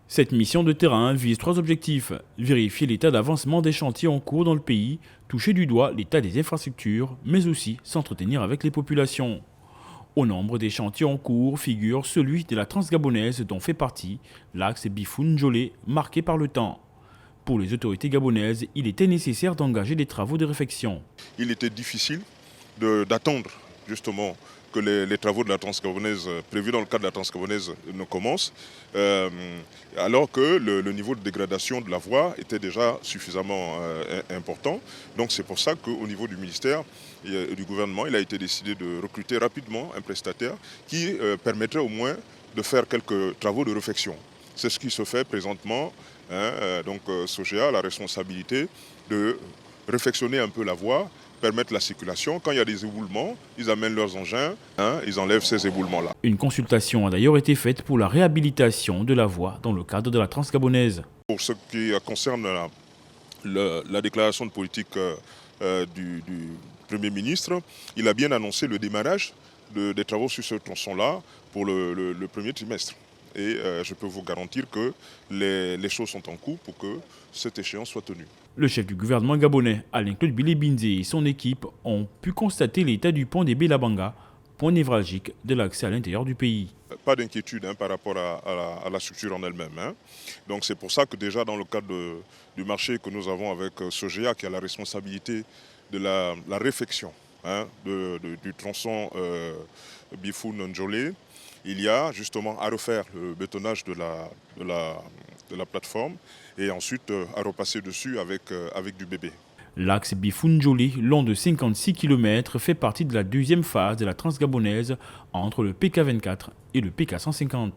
Cette mission de terrain vise trois objectifs. Vérifier l'état d'avancement des chantiers en cours dans le pays, toucher du doigt l'état des infrastructures, mais aussi s'entretenir avec les populations. Au nombre des chantiers en cours figure celui de la Transgabonaise dont fait partie l'axe Bifoun-Njolé marqué par le temps. Pour les autorités gabonaises, il était nécessaire d'engager des travaux de réfection. Il était difficile d'attendre justement que les travaux de la Transgabonaise prévus dans le cadre de la Transgabonaise ne commencent, alors que le niveau de dégradation de la voie était déjà suffisamment important. Donc c'est pour ça qu'au niveau du ministère et du gouvernement, il a été décidé de recruter rapidement un prestataire qui permettrait au moins de faire quelques travaux de réfection. C'est ce qui se fait présentement. Donc Sogea a la responsabilité de réfectionner un peu la voie, permettre la circulation. Quand il y a des éboulements, ils amènent leurs engins, ils enlèvent ces éboulements-là. Une consultation a d'ailleurs été faite pour la réhabilitation de la voie dans le cadre de la Transgabonaise. Pour ce qui concerne la déclaration de politique du Premier ministre, il a bien annoncé le démarrage des travaux sur ce tronçon-là pour le premier trimestre. Et je peux vous garantir que les choses sont en cours pour que cette échéance soit tenue. Le chef du gouvernement gabonais, Alain-Claude Bilibinze et son équipe ont pu constater l'état du pont des Bélabanga, point névralgique de l'accès à l'intérieur du pays. Pas d'inquiétude par rapport à la structure en elle-même. Donc c'est pour ça que déjà dans le cadre du marché que nous avons avec Sogea, qui a la responsabilité de la réfection du tronçon Bifoun-Njolé, il y a justement à refaire le bétonnage de la plateforme et ensuite à repasser dessus avec du bébé. L'axe Bifoun-Njolé, long de 56 km, fait partie de la deuxième phase de la Transgabonaise entre le PK24 et le PK150.